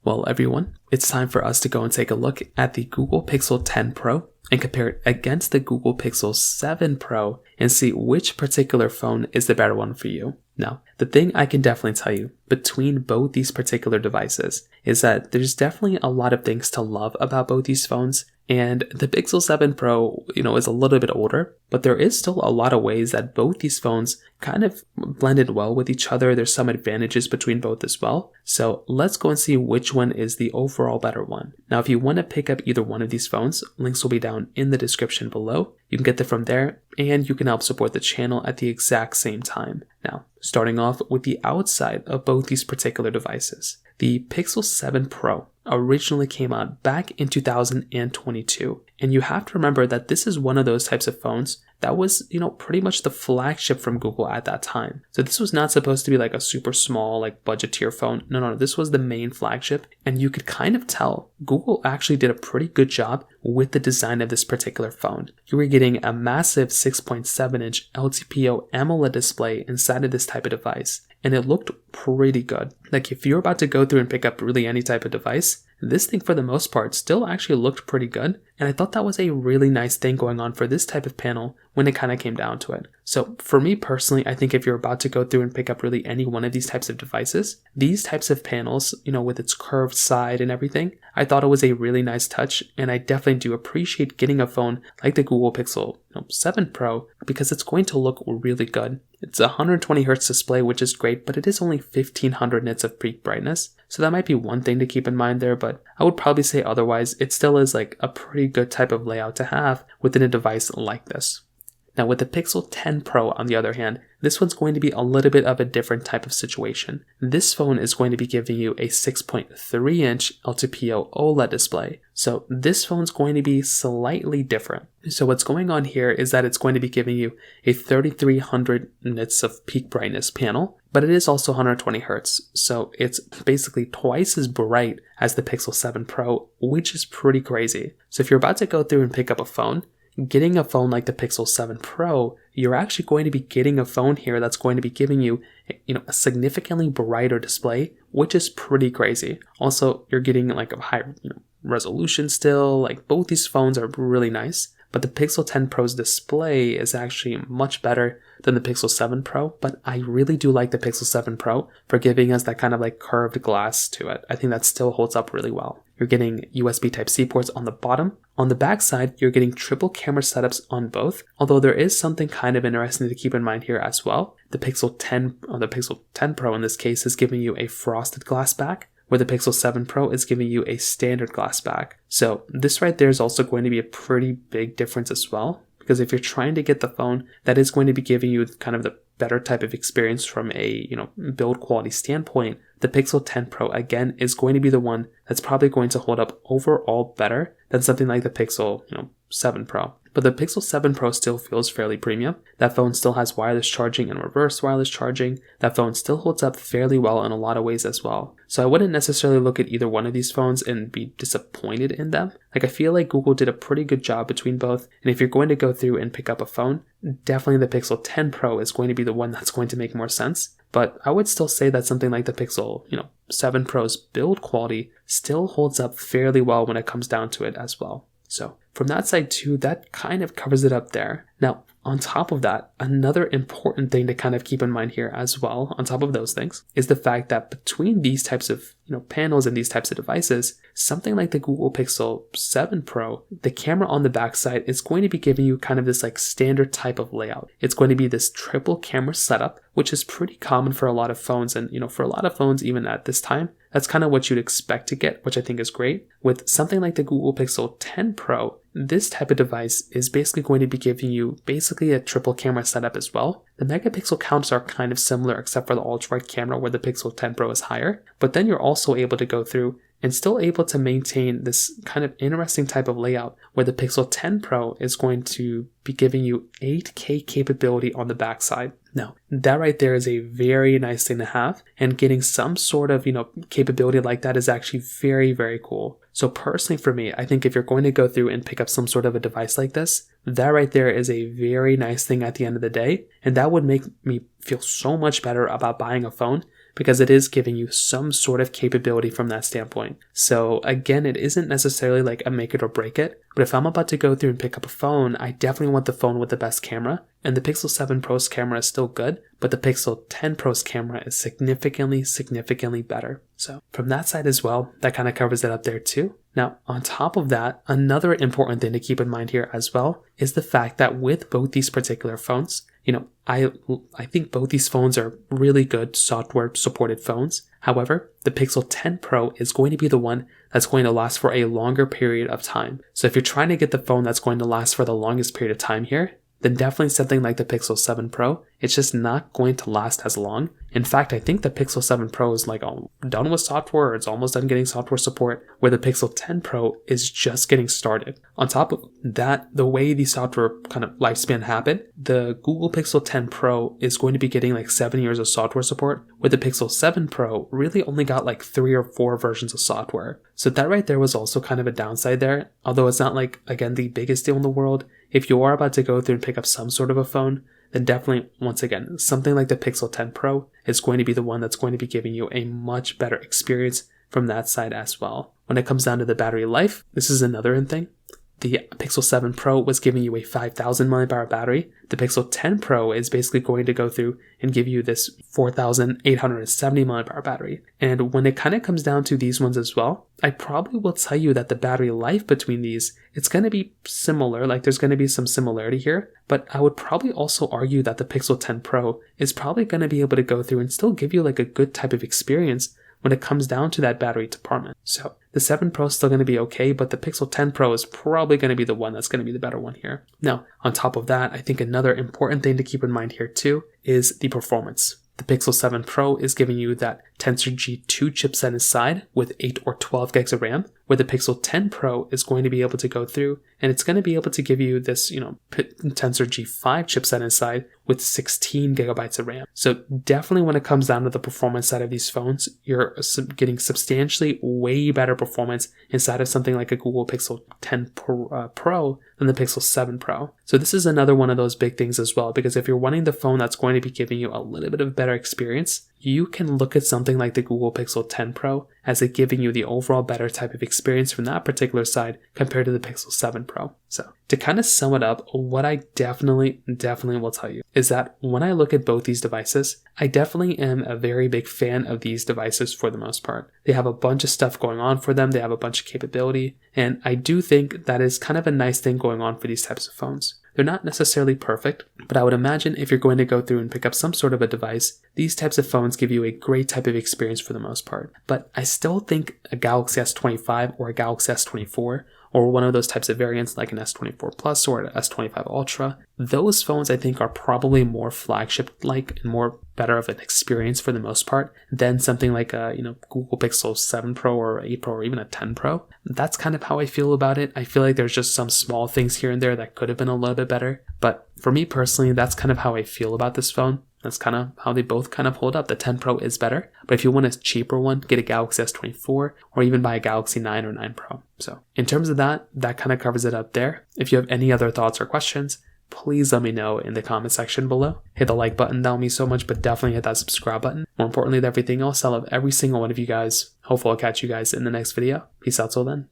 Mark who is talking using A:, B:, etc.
A: Well, everyone, it's time for us to go and take a look at the Google Pixel 10 Pro and compare it against the Google Pixel 7 Pro and see which particular phone is the better one for you. Now, the thing I can definitely tell you between both these particular devices is that there's definitely a lot of things to love about both these phones. And the Pixel 7 Pro, is a little bit older, but there is still a lot of ways that both these phones kind of blended well with each other. There's some advantages between both as well. So let's go and see which one is the overall better one. Now, if you want to pick up either one of these phones, links will be down in the description below. You can get them from there, and you can help support the channel at the exact same time. Now, starting off with the outside of both these particular devices. The Pixel 7 Pro originally came out back in 2022, and you have to remember that this is one of those types of phones that was, pretty much the flagship from Google at that time. So this was not supposed to be like a super small, like budget tier phone. No, this was the main flagship, and you could kind of tell Google actually did a pretty good job with the design of this particular phone. You were getting a massive 6.7-inch LTPO AMOLED display inside of this type of device, and it looked pretty good. Like if you're about to go through and pick up really any type of device, this thing for the most part still actually looked pretty good, and I thought that was a really nice thing going on for this type of panel when it kind of came down to it. So for me personally, I think if you're about to go through and pick up really any one of these types of devices, these types of panels, with its curved side and everything, I thought it was a really nice touch, and I definitely do appreciate getting a phone like the Google Pixel 7 Pro because it's going to look really good. It's a 120 Hz display, which is great, but it is only 1500 nits of peak brightness. So that might be one thing to keep in mind there, but I would probably say otherwise, it still is like a pretty good type of layout to have within a device like this. Now with the Pixel 10 Pro, on the other hand, this one's going to be a little bit of a different type of situation. This phone is going to be giving you a 6.3-inch LTPO OLED display. So this phone's going to be slightly different. So what's going on here is that it's going to be giving you a 3300 nits of peak brightness panel, but it is also 120 Hz. So it's basically twice as bright as the Pixel 7 Pro, which is pretty crazy. So if you're about to go through and pick up a phone, getting a phone like the Pixel 7 Pro, you're actually going to be getting a phone here that's going to be giving you, a significantly brighter display, which is pretty crazy. Also, you're getting like a high resolution still. Like both these phones are really nice, but the Pixel 10 Pro's display is actually much better than the Pixel 7 Pro, but I really do like the Pixel 7 Pro for giving us that kind of like curved glass to it. I think that still holds up really well. You're getting USB Type-C ports on the bottom. On the back side, you're getting triple camera setups on both, although there is something kind of interesting to keep in mind here as well. The Pixel 10, or the Pixel 10 Pro in this case, is giving you a frosted glass back, where the Pixel 7 Pro is giving you a standard glass back. So this right there is also going to be a pretty big difference as well, because if you're trying to get the phone that is going to be giving you kind of the better type of experience from a build quality standpoint, the Pixel 10 Pro again is going to be the one that's probably going to hold up overall better than something like the Pixel 7 Pro. But the Pixel 7 Pro still feels fairly premium. That phone still has wireless charging and reverse wireless charging. That phone still holds up fairly well in a lot of ways as well. So I wouldn't necessarily look at either one of these phones and be disappointed in them. Like I feel like Google did a pretty good job between both. And if you're going to go through and pick up a phone, definitely the Pixel 10 Pro is going to be the one that's going to make more sense. But I would still say that something like the Pixel 7 Pro's build quality still holds up fairly well when it comes down to it as well. So from that side too, that kind of covers it up there. Now, on top of that, another important thing to kind of keep in mind here as well, on top of those things, is the fact that between these types of panels and these types of devices, something like the Google Pixel 7 Pro, the camera on the backside is going to be giving you kind of this like standard type of layout. It's going to be this triple camera setup, which is pretty common for a lot of phones. And for a lot of phones, even at this time, that's kind of what you'd expect to get, which I think is great. With something like the Google Pixel 10 Pro, this type of device is basically going to be giving you basically a triple camera setup as well. The megapixel counts are kind of similar except for the ultra-wide camera where the Pixel 10 Pro is higher, but then you're also able to go through and still able to maintain this kind of interesting type of layout where the Pixel 10 Pro is going to be giving you 8K capability on the backside. Now, that right there is a very nice thing to have, and getting some sort of, capability like that is actually very, very cool. So personally for me, I think if you're going to go through and pick up some sort of a device like this, that right there is a very nice thing at the end of the day, and that would make me feel so much better about buying a phone because it is giving you some sort of capability from that standpoint. So again, it isn't necessarily like a make it or break it, but if I'm about to go through and pick up a phone, I definitely want the phone with the best camera. And the Pixel 7 Pro's camera is still good, but the Pixel 10 Pro's camera is significantly better. So from that side as well, that kind of covers it up there too. Now, on top of that, another important thing to keep in mind here as well is the fact that with both these particular phones, I think both these phones are really good software supported phones. However, the Pixel 10 Pro is going to be the one that's going to last for a longer period of time. So if you're trying to get the phone that's going to last for the longest period of time here, then definitely something like the Pixel 7 Pro, it's just not going to last as long. In fact, I think the Pixel 7 Pro is like done with software, or it's almost done getting software support, where the Pixel 10 Pro is just getting started. On top of that, the way the software kind of lifespan happened, the Google Pixel 10 Pro is going to be getting like 7 years of software support, where the Pixel 7 Pro really only got like 3 or 4 versions of software. So that right there was also kind of a downside there, although it's not like, again, the biggest deal in the world. If you are about to go through and pick up some sort of a phone, then definitely, once again, something like the Pixel 10 Pro is going to be the one that's going to be giving you a much better experience from that side as well. When it comes down to the battery life, this is another thing. The Pixel 7 Pro was giving you a 5,000 mAh battery. The Pixel 10 Pro is basically going to go through and give you this 4,870 mAh battery. And when it kind of comes down to these ones as well, I probably will tell you that the battery life between these, it's going to be similar, like there's going to be some similarity here, but I would probably also argue that the Pixel 10 Pro is probably going to be able to go through and still give you like a good type of experience when it comes down to that battery department. So the 7 Pro is still going to be okay, but the Pixel 10 Pro is probably going to be the one that's going to be the better one here. Now, on top of that, I think another important thing to keep in mind here too is the performance. The Pixel 7 Pro is giving you that Tensor G2 chipset inside with 8 or 12 gigs of RAM, where the Pixel 10 Pro is going to be able to go through and it's going to be able to give you this, Tensor G5 chipset inside with 16 gigabytes of RAM. So definitely when it comes down to the performance side of these phones, you're getting substantially way better performance inside of something like a Google Pixel 10 Pro than the Pixel 7 Pro. So this is another one of those big things as well, because if you're wanting the phone that's going to be giving you a little bit of better experience, you can look at something like the Google Pixel 10 Pro as it giving you the overall better type of experience from that particular side compared to the Pixel 7 Pro. So to kind of sum it up, what I definitely will tell you is that when I look at both these devices, I definitely am a very big fan of these devices for the most part. They have a bunch of stuff going on for them. They have a bunch of capability. And I do think that is kind of a nice thing going on for these types of phones. They're not necessarily perfect, but I would imagine if you're going to go through and pick up some sort of a device, these types of phones give you a great type of experience for the most part. But I still think a Galaxy S25 or a Galaxy S24 or one of those types of variants like an S24 Plus or an S25 Ultra, those phones I think are probably more flagship-like and more better of an experience for the most part than something like a Google Pixel 7 Pro or 8 Pro or even a 10 Pro. That's kind of how I feel about it. I feel like there's just some small things here and there that could have been a little bit better. But for me personally, that's kind of how I feel about this phone. That's kind of how they both kind of hold up. The 10 Pro is better, but if you want a cheaper one, get a Galaxy S24 or even buy a Galaxy 9 or 9 Pro. So in terms of that kind of covers it up there. If you have any other thoughts or questions, please let me know in the comment section below. Hit the like button, that will mean so much, but definitely hit that subscribe button. More importantly than everything else, I love every single one of you guys. Hopefully I'll catch you guys in the next video. Peace out till then.